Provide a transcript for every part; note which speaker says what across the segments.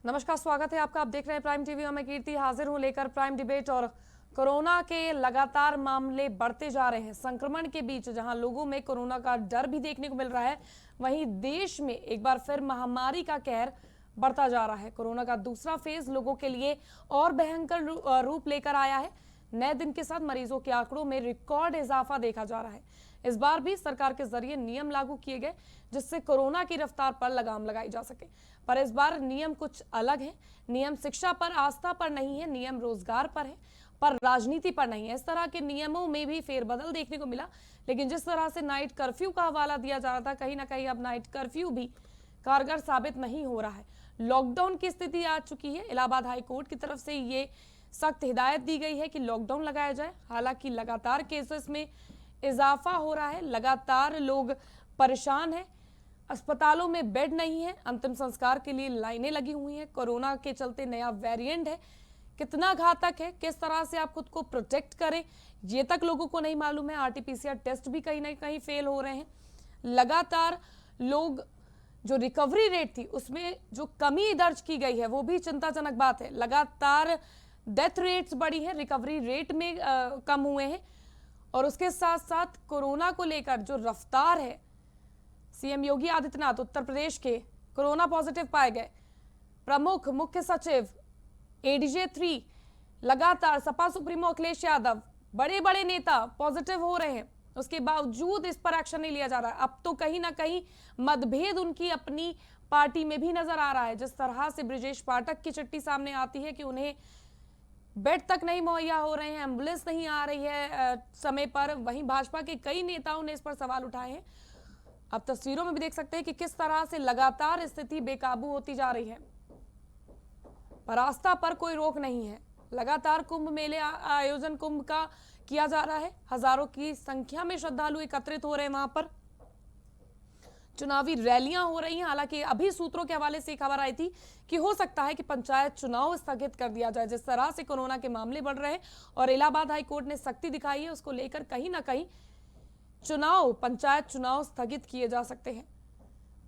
Speaker 1: नमस्कार, स्वागत है आपका। आप देख रहे हैं प्राइम टीवी और मैं कीर्ति हाजिर हूं लेकर प्राइम डिबेट। और कोरोना के लगातार मामले बढ़ते जा रहे हैं। संक्रमण के बीच जहां लोगों में कोरोना का डर भी देखने को मिल रहा है, वहीं देश में एक बार फिर महामारी का कहर बढ़ता जा रहा है। कोरोना का दूसरा फेज लोगों के लिए और भयंकर रूप लेकर आया है। नए दिन के साथ मरीजों के आंकड़ों में रिकॉर्ड इजाफा देखा जा रहा है। इस बार भी सरकार के जरिए नियम लागू किए गए जिससे कोरोना की रफ्तार पर लगाम लगाई जा सके। पर इस बार नियम कुछ अलग है। नियम शिक्षा पर, आस्था पर नहीं है, नियम रोजगार पर है, पर राजनीति पर नहीं है। इस तरह के नियमों में भी फेरबदल देखने को मिला। लेकिन जिस तरह से नाइट कर्फ्यू का हवाला दिया जा रहा था, कहीं ना कहीं अब नाइट कर्फ्यू भी कारगर साबित नहीं हो रहा है। लॉकडाउन की स्थिति आ चुकी है। इलाहाबाद हाई कोर्ट की तरफ से ये सख्त हिदायत दी गई है कि लॉकडाउन लगाया जाए। हालांकि लगातार केसेस में इजाफा हो रहा है, लगातार लोग परेशान हैं, अस्पतालों में बेड नहीं है, अंतिम संस्कार के लिए लाइनें लगी हुई हैं। कोरोना के चलते नया वेरिएंट है, कितना घातक है, किस तरह से आप खुद को प्रोटेक्ट करें, ये तक लोगों को नहीं मालूम है। आरटीपीसीआर टेस्ट भी कहीं ना कहीं फेल हो रहे हैं। लगातार लोग, जो रिकवरी रेट थी उसमें जो कमी दर्ज की गई है वो भी चिंताजनक बात है। लगातार डेथ रेट्स बढ़ी है, रिकवरी रेट में कम हुए हैं। और उसके साथ साथ कोरोना को लेकर जो रफ्तार है, सीएम योगी आदित्यनाथ उत्तर प्रदेश के कोरोना पॉजिटिव पाए गए। प्रमुख मुख्य सचिव एडीजे 3, लगातार सपा सुप्रीमो अखिलेश यादव, बड़े बड़े नेता पॉजिटिव हो रहे हैं। उसके बावजूद इस पर एक्शन नहीं लिया जा रहा है। अब तो कहीं ना कहीं मतभेद उनकी अपनी पार्टी में भी नजर आ रहा है। जिस तरह से ब्रिजेश पाठक की चिट्ठी सामने आती है कि उन्हें बेड तक नहीं मुहैया हो रहे हैं, एम्बुलेंस नहीं आ रही है समय पर, वहीं भाजपा के कई नेताओं ने इस पर सवाल उठाए हैं। अब तस्वीरों में भी देख सकते हैं कि किस तरह से लगातार स्थिति बेकाबू होती जा रही है। पर आस्था पर कोई रोक नहीं है। लगातार कुंभ मेले आयोजन कुंभ का किया जा रहा है। हजारों की संख्या में श्रद्धालु एकत्रित हो रहे हैं वहां पर। चुनावी रैलियां हो रही हैं। हालांकि अभी सूत्रों के हवाले से खबर आई थी कि हो सकता है कि पंचायत चुनाव स्थगित कर दिया जाए। जिस तरह से कोरोना के मामले बढ़ रहे हैं और इलाहाबाद हाई कोर्ट ने सख्ती दिखाई है, उसको लेकर कहीं ना कहीं पंचायत चुनाव स्थगित किए जा सकते हैं।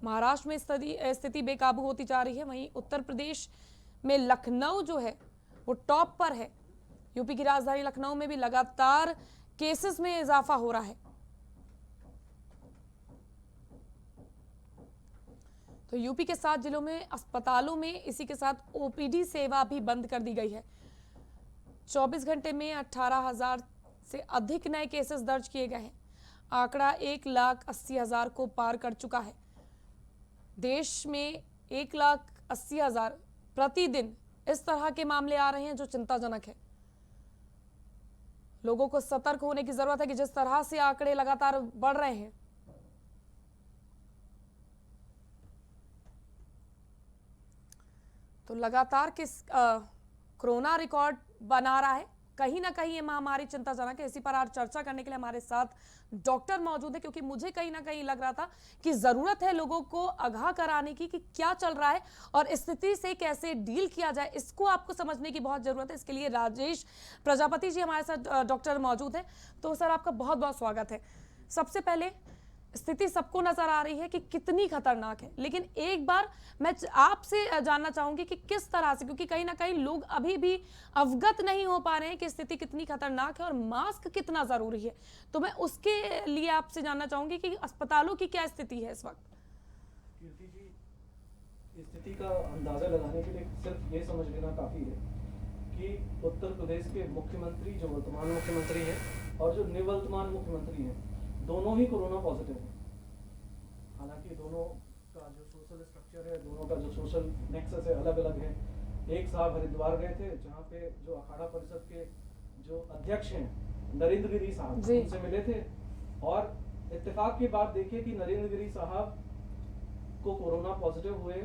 Speaker 1: महाराष्ट्र में स्थिति बेकाबू होती जा रही है। वहीं उत्तर प्रदेश में लखनऊ जो है वो टॉप पर है। यूपी की राजधानी लखनऊ में भी लगातार केसेस में इजाफा हो रहा है। तो यूपी के 7 जिलों में अस्पतालों में इसी के साथ ओपीडी सेवा भी बंद कर दी गई है। 24 घंटे में 18,000 से अधिक नए केसेस दर्ज किए गए हैं। आंकड़ा 1,80,000 को पार कर चुका है। देश में 1,80,000 प्रतिदिन इस तरह के मामले आ रहे हैं जो चिंताजनक है। लोगों को सतर्क होने की जरूरत है कि जिस तरह से आंकड़े लगातार बढ़ रहे हैं, तो लगातार कोरोना रिकॉर्ड बना रहा है। कहीं ना कहीं ये महामारी चिंताजनक है। इसी पर आज चर्चा करने के लिए हमारे साथ डॉक्टर मौजूद है, क्योंकि मुझे कहीं ना कहीं लग रहा था कि जरूरत है लोगों को आगाह कराने की कि क्या चल रहा है और स्थिति से कैसे डील किया जाए, इसको आपको समझने की बहुत जरूरत है। इसके लिए राजेश प्रजापति जी हमारे साथ डॉक्टर मौजूद है। तो सर, आपका बहुत बहुत स्वागत है। सबसे पहले, स्थिति सबको नजर आ रही है कि कितनी खतरनाक है, लेकिन एक बार मैं आपसे जानना चाहूंगी कि किस तरह से, क्योंकि कहीं ना कहीं लोग अभी भी अवगत नहीं हो पा रहे हैं कि स्थिति कितनी खतरनाक है और मास्क कितना जरूरी है। तो मैं उसके लिए आपसे जानना चाहूंगी कि अस्पतालों की क्या स्थिति है इस वक्त।
Speaker 2: कीर्ति जी, स्थिति का अंदाजा लगाने के लिए सिर्फ ये समझ लेना काफी है कि उत्तर प्रदेश के मुख्यमंत्री, जो वर्तमान मुख्यमंत्री हैं और जो निवर्तमान मुख्यमंत्री हैं, दोनों ही कोरोना पॉजिटिव हैं। हालांकि दोनों का जो सोशल स्ट्रक्चर है, दोनों का जो सोशल नेक्सस है, अलग अलग है। एक साहब हरिद्वार गए थे, जहाँ पे जो अखाड़ा परिषद के जो अध्यक्ष हैं नरेंद्र गिरी साहब, उनसे मिले थे। और इत्तेफाक की बात देखिए कि नरेंद्र गिरी साहब को कोरोना पॉजिटिव हुए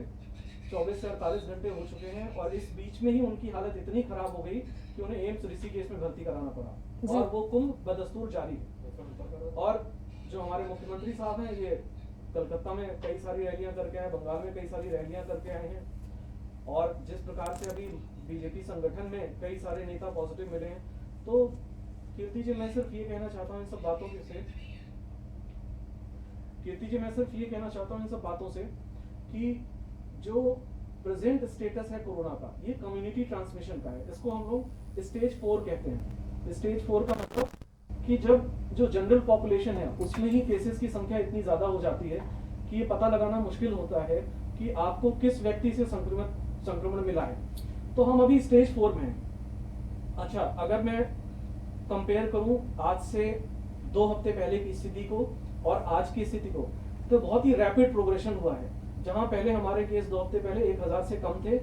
Speaker 2: 24 से 48 घंटे हो चुके हैं और इस बीच में ही उनकी हालत इतनी खराब हो गई कि उन्हें एम्स ऋषिकेश में भर्ती कराना पड़ा और वो कुंभ बदस्तूर जारी है। और जो हमारे मुख्यमंत्री साहब हैं, ये कलकत्ता में कई सारी रैलियां करके आए, बंगाल में कई सारी रैलियां करके आए हैं। और जिस प्रकार से अभी बीजेपी संगठन में कई सारे नेता पॉजिटिव मिले हैं, तो कीर्ति जी मैं सिर्फ ये कहना चाहता हूँ इन सब बातों से कि जो प्रेजेंट स्टेटस है कोरोना का, ये कम्युनिटी ट्रांसमिशन का है। इसको हम लोग स्टेज 4 कहते हैं। स्टेज 4 का मतलब कि जब जो जनरल पॉपुलेशन है उसमें ही केसेस की संख्या इतनी ज्यादा हो जाती है कि ये पता लगाना मुश्किल होता है कि आपको किस व्यक्ति से संक्रमण मिला है। तो हम अभी स्टेज 4 में हैं। अच्छा, अगर मैं कंपेयर करूं आज से 2 हफ्ते पहले की स्थिति को और आज की स्थिति को, तो बहुत ही रैपिड प्रोग्रेशन हुआ है। जहां पहले हमारे केस 2 हफ्ते पहले 1000 से कम थे,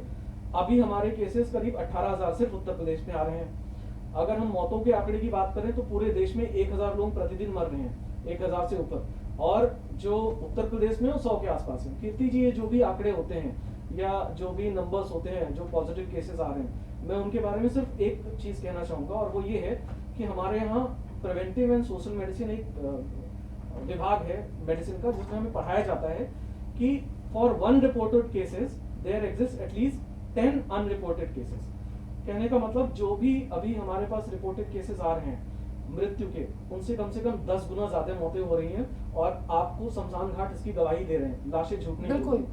Speaker 2: अभी हमारे केसेस करीब 18,000 सिर्फ उत्तर प्रदेश में आ रहे हैं। अगर हम मौतों के आंकड़े की बात करें तो पूरे देश में 1000 लोग प्रतिदिन मर रहे हैं, 1000 से ऊपर। और जो उत्तर प्रदेश में 100 के आसपास है। कीर्ति जी, ये जो भी आंकड़े होते हैं या जो भी नंबर्स होते हैं, जो पॉजिटिव केसेस आ रहे हैं, मैं उनके बारे में सिर्फ एक चीज कहना चाहूंगा, और वो ये है कि हमारे यहाँ प्रिवेंटिव एंड सोशल मेडिसिन एक विभाग है मेडिसिन का, जिसमें हमें पढ़ाया जाता है कि for 1 reported cases there exist at least 10 unreported cases. कहने का मतलब जो भी अभी हमारे पास रिपोर्टेड केसेस आ रहे हैं मृत्यु के, उनसे कम से कम 10 गुना ज्यादा मौतें हो रही हैं, और आपको शमशान घाट इसकी गवाही दे रहे हैं, लाशें झूठने
Speaker 1: बिल्कुल।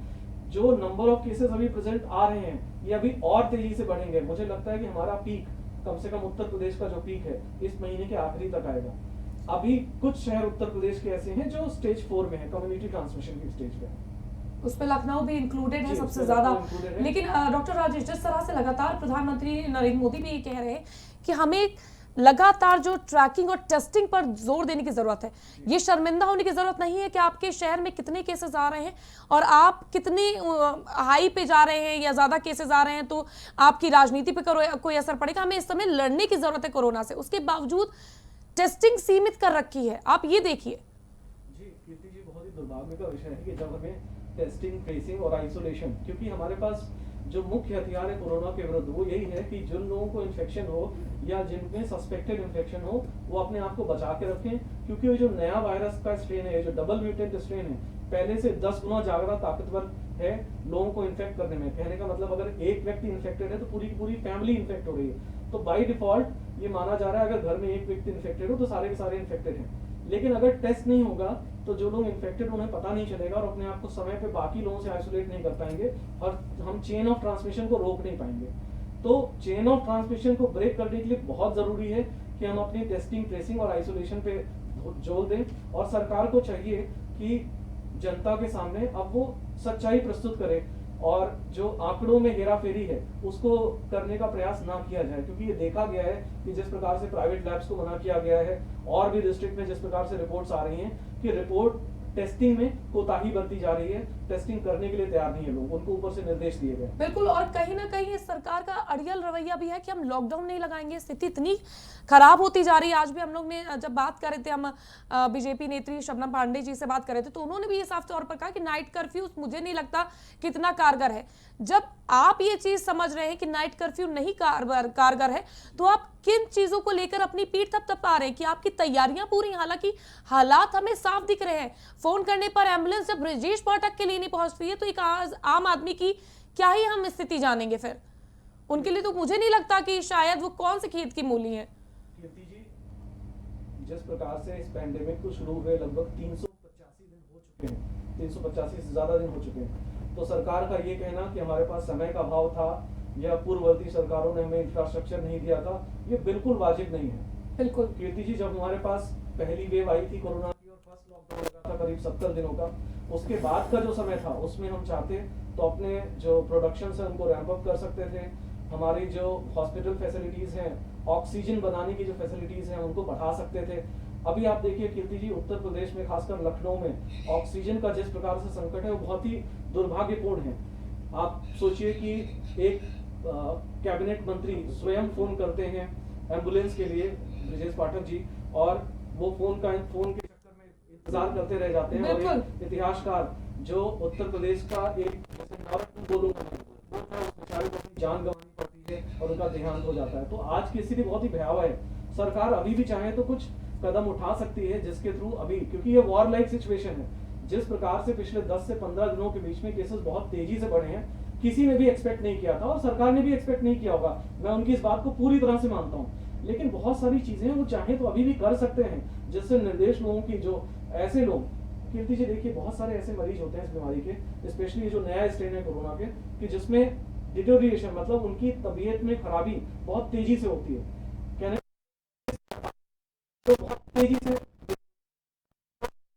Speaker 2: जो नंबर ऑफ केसेस अभी प्रेजेंट आ रहे हैं, ये अभी और तेजी से बढ़ेंगे। मुझे लगता है कि हमारा पीक, कम से कम उत्तर प्रदेश का जो पीक है, इस महीने के आखिरी तक आएगा। अभी कुछ शहर उत्तर प्रदेश के ऐसे हैं जो स्टेज 4 में है, कम्युनिटी ट्रांसमिशन की स्टेज पे है।
Speaker 1: उसमें लखनऊ भी इंक्लूडेड है
Speaker 2: जी,
Speaker 1: सबसे
Speaker 2: उसमें
Speaker 1: ज्यादा।
Speaker 2: लखनऊ included है।
Speaker 1: लेकिन डॉक्टर राजेश, जिस तरह से लगातार प्रधानमंत्री नरेंद्र मोदी भी ये कह रहे हैं कि हमें लगातार जो ट्रैकिंग और टेस्टिंग पर जोर देने की जरूरत है, ये शर्मिंदा होने की जरूरत नहीं है कि आपके शहर में कितने केसेस आ रहे हैं और आप कितनी हाई पे जा रहे हैं या ज्यादा केसेस आ रहे हैं तो आपकी राजनीति पे कोई असर पड़ेगा। हमें इस समय लड़ने की जरूरत है कोरोना से, उसके बावजूद टेस्टिंग सीमित कर रखी है। आप ये देखिए।
Speaker 2: जी कीर्ति जी, बहुत ही दुर्भाग्य का विषय है कि जब हमें टेस्टिंग, ट्रेसिंग और आइसोलेशन, क्योंकि हमारे पास जो मुख्य हथियार है कोरोना के विरुद्ध, वो यही है कि जिन लोगों को इन्फेक्शन हो या जिनमें सस्पेक्टेड इन्फेक्शन हो, वो अपने आप को बचा के रखें। क्योंकि ये जो नया वायरस का स्ट्रेन है, जो डबल म्यूटेंट स्ट्रेन है, पहले से 10 गुना ज्यादा ताकतवर है लोगों को इन्फेक्ट करने में। कहने का मतलब अगर एक व्यक्ति इन्फेक्टेड है तो पूरी की पूरी फैमिली इन्फेक्ट हो रही है। तो बाय डिफॉल्ट ये माना जा रहा है अगर घर में एक व्यक्ति इन्फेक्टेड हो तो सारे के सारे इन्फेक्टेड हैं। लेकिन अगर टेस्ट नहीं होगा तो जो लोग इन्फेक्टेड उन्हें पता नहीं चलेगा और अपने आप को समय पे बाकी लोगों से आइसोलेट नहीं कर पाएंगे, और हम चेन ऑफ ट्रांसमिशन को रोक नहीं पाएंगे। तो चेन ऑफ ट्रांसमिशन को ब्रेक करने के लिए बहुत जरूरी है कि हम अपनी टेस्टिंग, ट्रेसिंग और आइसोलेशन पे जोर दें। और सरकार को चाहिए कि जनता के सामने अब वो सच्चाई प्रस्तुत करे और जो आंकड़ों में हेराफेरी है उसको करने का प्रयास ना किया जाए। क्योंकि ये देखा गया है कि जिस प्रकार से प्राइवेट लैब्स को मना किया गया है और भी डिस्ट्रिक्ट में जिस प्रकार से रिपोर्ट्स आ रही हैं कि रिपोर्ट टेस्टिंग में कोताही बरती जा रही है, टेस्टिंग करने के लिए तैयार नहीं है लोग, उनको ऊपर से निर्देश दिए गए।
Speaker 1: बिल्कुल, और कहीं ना कहीं इस सरकार का अड़ियल रवैया भी है कि हम लॉकडाउन नहीं लगाएंगे। स्थिति इतनी खराब होती जा रही है। आज भी हम लोग ने जब बात कर रहे थे, हम बीजेपी नेत्री शबनम पांडे जी से बात कर रहे थे, तो उन्होंने भी ये साफ तौर पर कहा कि नाइट कर्फ्यू मुझे नहीं लगता कितना कारगर है। जब आप ये चीज समझ रहे हैं कि नाइट कर्फ्यू नहीं कारगर है, तो आप किन चीजों को लेकर अपनी पीठ थपथपा रहे हैं कि आपकी तैयारियां पूरी, हालांकि हालात हमें साफ दिख रहे हैं। फोन करने पर एम्बुलेंस जब ब्रजेश पाठक के लिए नहीं पहुंच रही है तो एक आम आदमी की क्या ही हम स्थिति जानेंगे फिर उनके लिए। तो मुझे नहीं लगता कि शायद वो कौन से खेत की मूली है।
Speaker 2: कीर्ति जी, जिस प्रकार से इस पैंडेमिक को शुरू हुए लगभग 385 दिन हो चुके हैं, 385 से ज्यादा दिन हो चुके हैं। तो सरकार का ये कहना कि हमारे पास समय का अभाव था या पूर्ववर्ती सरकारों ने हमें इंफ्रास्ट्रक्चर नहीं दिया था, ये बिल्कुल वाजिब नहीं है।
Speaker 1: बिल्कुल
Speaker 2: कीर्ति जी, जब हमारे पास पहली वेव आई थी कोरोना की और फर्स्ट लॉकडाउन लगा था करीब 70 दिनों का, उसके बाद का जो समय था उसमें हम चाहते तो अपने जो प्रोडक्शन है उनको रैंप अप कर सकते थे। हमारी जो हॉस्पिटल फैसिलिटीज हैं, ऑक्सीजन बनाने की जो फैसिलिटीज हैं, उनको बढ़ा सकते थे। अभी आप देखिए कीर्ति जी, उत्तर प्रदेश में खासकर लखनऊ में ऑक्सीजन का जिस प्रकार से संकट है वो बहुत ही दुर्भाग्यपूर्ण है। आप सोचिए कि एक कैबिनेट मंत्री स्वयं फोन करते हैं एम्बुलेंस के लिए, ब्रजेश पाठक जी, और वो फोन के चक्कर में इंतजार करते रह जाते हैं। और एक इतिहासकार जो उत्तर प्रदेश का एक, जैसे नवरत्न बोलूंगा मैं, वो था, उस बेचारे को अपनी जान गंवानी पड़ती है और उनका देहांत हो जाता है। तो आज की स्थिति बहुत ही भयावह है। सरकार अभी भी चाहे तो कुछ कदम उठा सकती है जिसके थ्रू अभी, क्योंकि ये वॉर लाइक सिचुएशन है, जिस प्रकार से पिछले 10 से 15 दिनों के बीच में केसेस बहुत तेजी से बढ़े हैं, किसी ने भी एक्सपेक्ट नहीं किया था और सरकार ने भी एक्सपेक्ट नहीं किया होगा। मैं उनकी इस बात को पूरी तरह से मानता हूँ। लेकिन बहुत सारी चीजें वो चाहे तो अभी भी कर सकते हैं, जिससे निर्देश लोगों की, जो ऐसे लोग कीर्ति जी देखिए, बहुत सारे ऐसे मरीज होते हैं इस बीमारी के, स्पेशली ये जो नया स्ट्रेन है कोरोना के, कि जिसमें डिटोरिएशन मतलब उनकी तबीयत में खराबी बहुत तेजी से होती है। कहने तो बहुत तेजी से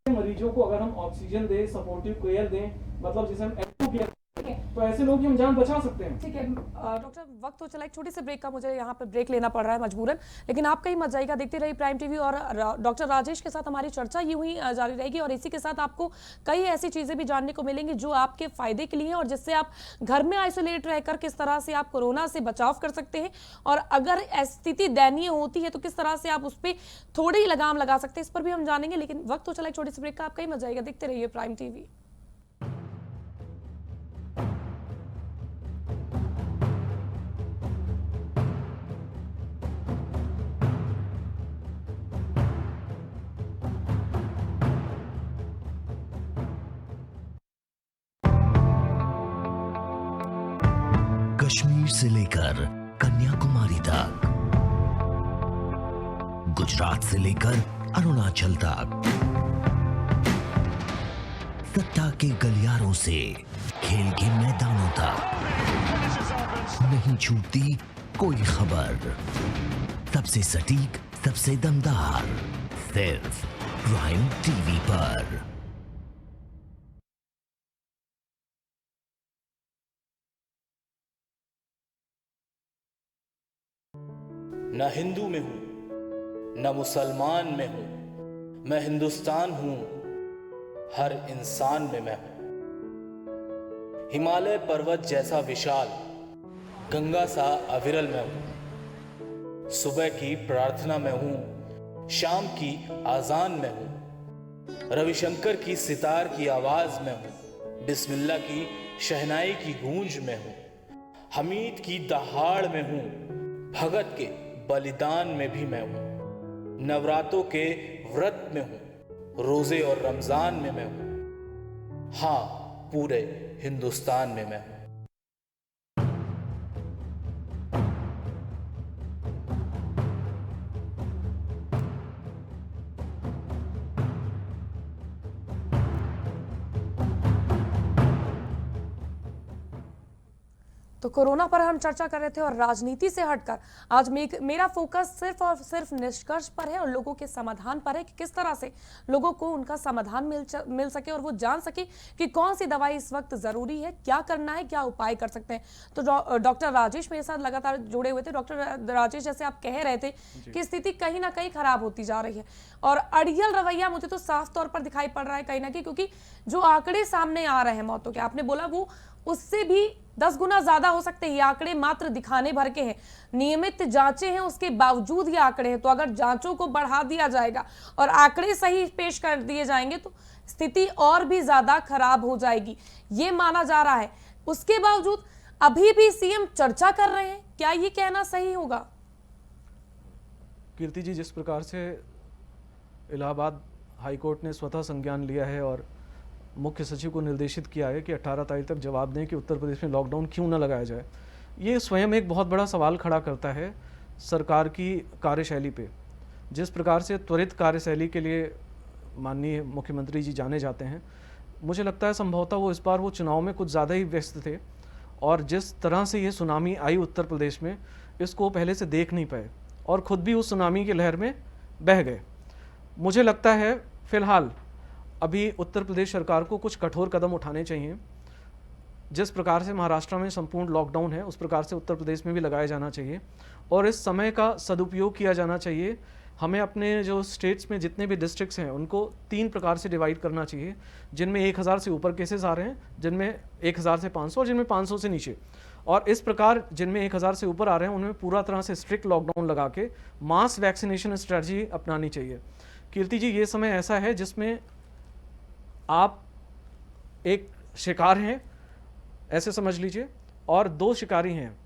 Speaker 2: मरीजों को अगर हम ऑक्सीजन दें, सपोर्टिव केयर दें, मतलब जिसे हम एक्टिव केयर, तो ऐसे लोग हम जान बचा सकते हैं।
Speaker 1: ठीक है डॉक्टर, वक्त तो चला, एक छोटी सी ब्रेक का मुझे यहाँ पे ब्रेक लेना पड़ रहा है मजबूरन, लेकिन आप कहीं मत जाइएगा, देखते रहिए प्राइम टीवी। और डॉक्टर राजेश के साथ हमारी चर्चा यूं ही जारी रहेगी और इसी के साथ आपको कई ऐसी चीज़ें भी जानने को मिलेंगी जो आपके फायदे के लिए हैं और जिससे आप घर में आइसोलेट रहकर किस तरह से आप कोरोना से बचाव कर सकते हैं, और अगर स्थिति दयनीय होती है तो किस तरह से आप उस पर थोड़ी लगाम लगा सकते हैं, इस पर भी हम जानेंगे। लेकिन वक्त तो चला, एक छोटी सी ब्रेक का, आप कहीं मत जाइएगा, देखते रहिए प्राइम टीवी।
Speaker 3: कश्मीर से लेकर कन्याकुमारी तक, गुजरात से लेकर अरुणाचल तक, सत्ता के गलियारों से खेल के मैदानों तक, नहीं छूटती कोई खबर। सबसे सटीक, सबसे दमदार, सिर्फ प्राइम टीवी पर।
Speaker 4: न हिंदू में हूं न मुसलमान में हूं, मैं हिंदुस्तान हूं, हर इंसान में मैं हूं। हिमालय पर्वत जैसा विशाल, गंगा सा अविरल मैं हूं। सुबह की प्रार्थना में हूं, शाम की आजान में हूं। रविशंकर की सितार की आवाज में हूं, बिस्मिल्लाह की शहनाई की गूंज में हूं। हमीद की दहाड़ में हूं, भगत के बलिदान में भी मैं हूं। नवरातों के व्रत में हूं, रोजे और रमजान में मैं हूं। हाँ, पूरे हिंदुस्तान में मैं हूं।
Speaker 1: तो कोरोना पर हम चर्चा कर रहे थे और राजनीति से हटकर आज मेरा फोकस सिर्फ और सिर्फ निष्कर्ष पर है और लोगों के समाधान पर है कि किस तरह से लोगों को उनका समाधान मिल सके और वो जान सके कि कौन सी दवाई इस वक्त जरूरी है, क्या करना है, क्या उपाय कर सकते हैं। तो डॉक्टर राजेश मेरे साथ लगातार जुड़े हुए थे। डॉक्टर राजेश, जैसे आप कह रहे थे कि स्थिति कहीं ना कहीं खराब होती जा रही है और अड़ियल रवैया मुझे तो साफ तौर पर दिखाई पड़ रहा है कहीं ना कहीं, क्योंकि जो आंकड़े सामने आ रहे हैं मौतों के, आपने बोला वो उससे भी 10 गुना ज्यादा हो सकते हैं। ये आंकड़े मात्र दिखाने भर के हैं, नियमित जांचें हैं उसके बावजूद ये आंकड़े हैं। तो अगर जांचों को बढ़ा दिया जाएगा और आंकड़े सही पेश कर दिए जाएंगे तो स्थिति और भी ज्यादा खराब हो जाएगी, ये माना जा रहा है। उसके बावजूद अभी भी सीएम चर्चा कर रहे हैं, क्या ये कहना सही होगा?
Speaker 2: कीर्ति जी, जिस प्रकार से इलाहाबाद हाईकोर्ट ने स्वतः संज्ञान लिया है और मुख्य सचिव को निर्देशित किया है कि 18 तारीख तक जवाब दें कि उत्तर प्रदेश में लॉकडाउन क्यों न लगाया जाए, ये स्वयं एक बहुत बड़ा सवाल खड़ा करता है सरकार की कार्यशैली पे। जिस प्रकार से त्वरित कार्यशैली के लिए माननीय मुख्यमंत्री जी जाने जाते हैं, मुझे लगता है संभवतः वो इस बार वो चुनाव में कुछ ज़्यादा ही व्यस्त थे और जिस तरह से ये सुनामी आई उत्तर प्रदेश में, इसको पहले से देख नहीं पाए और ख़ुद भी उस सुनामी की लहर में बह गए। मुझे लगता है फ़िलहाल अभी उत्तर प्रदेश सरकार को कुछ कठोर कदम उठाने चाहिए। जिस प्रकार से महाराष्ट्र में संपूर्ण लॉकडाउन है, उस प्रकार से उत्तर प्रदेश में भी लगाया जाना चाहिए और इस समय का सदुपयोग किया जाना चाहिए। हमें अपने जो स्टेट्स में जितने भी डिस्ट्रिक्ट्स हैं उनको 3 प्रकार से डिवाइड करना चाहिए, जिनमें 1000 से ऊपर केसेस आ रहे हैं, जिनमें 1000 से 500 और जिनमें 500 से नीचे। और इस प्रकार जिनमें 1000 से ऊपर आ रहे हैं उनमें पूरा तरह से स्ट्रिक्ट लॉकडाउन लगा के मास वैक्सीनेशन स्ट्रेटजी अपनानी चाहिए। कीर्ति जी, ये समय ऐसा है जिसमें आप एक शिकार हैं ऐसे समझ लीजिए और 2 शिकारी हैं,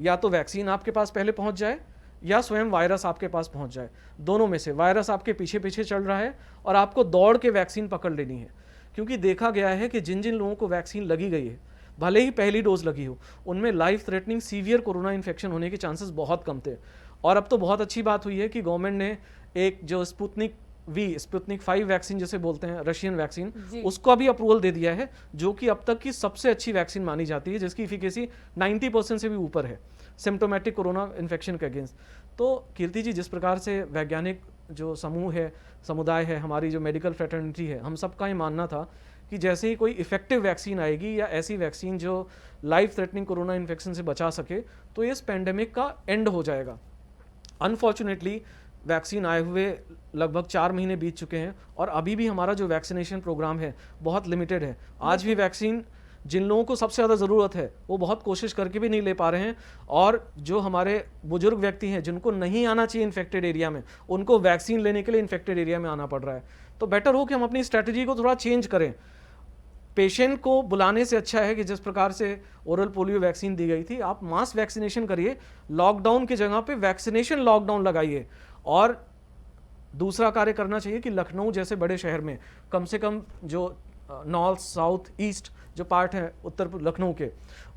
Speaker 2: या तो वैक्सीन आपके पास पहले पहुंच जाए या स्वयं वायरस आपके पास पहुंच जाए। दोनों में से वायरस आपके पीछे पीछे चल रहा है और आपको दौड़ के वैक्सीन पकड़ लेनी है, क्योंकि देखा गया है कि जिन जिन लोगों को वैक्सीन लगी गई है, भले ही पहली डोज लगी हो, उनमें life threatening severe corona infection होने के चांसेस बहुत कम थे। और अब तो बहुत अच्छी बात हुई है कि गवर्नमेंट ने एक जो स्पुतनिक वी स्पुतनिक 5 वैक्सीन जिसे बोलते हैं, रशियन वैक्सीन,
Speaker 1: जी।
Speaker 2: उसका भी अप्रूवल दे दिया है, जो कि अब तक की सबसे अच्छी वैक्सीन मानी जाती है, जिसकी इफिकेसी 90% से भी ऊपर है सिम्टोमेटिक कोरोना इन्फेक्शन के अगेंस्ट। तो कीर्ति जी, जिस प्रकार से वैज्ञानिक जो समूह है, समुदाय है, हमारी जो मेडिकल फ्रेटर्निटी है, हम सबका ये मानना था कि जैसे ही कोई इफेक्टिव वैक्सीन आएगी या ऐसी वैक्सीन जो लाइफ थ्रेटनिंग कोरोना इन्फेक्शन से बचा सके, तो इस पेंडेमिक का एंड हो जाएगा। अनफॉर्चुनेटली वैक्सीन आए हुए लगभग 4 महीने बीत चुके हैं और अभी भी हमारा जो वैक्सीनेशन प्रोग्राम है बहुत लिमिटेड है। आज भी वैक्सीन जिन लोगों को सबसे ज़्यादा ज़रूरत है वो बहुत कोशिश करके भी नहीं ले पा रहे हैं, और जो हमारे बुजुर्ग व्यक्ति हैं जिनको नहीं आना चाहिए इन्फेक्टेड एरिया में, उनको वैक्सीन लेने के लिए इन्फेक्टेड एरिया में आना पड़ रहा है। तो बेटर हो कि हम अपनी स्ट्रैटेजी को थोड़ा चेंज करें। पेशेंट को बुलाने से अच्छा है कि जिस प्रकार से ओरल पोलियो वैक्सीन दी गई थी, आप मास वैक्सीनेशन करिए, लॉकडाउन की जगह पे वैक्सीनेशन लॉकडाउन लगाइए। और दूसरा कार्य करना चाहिए कि लखनऊ जैसे बड़े शहर में कम से कम जो नॉर्थ, साउथ, ईस्ट जो पार्ट है उत्तर लखनऊ के,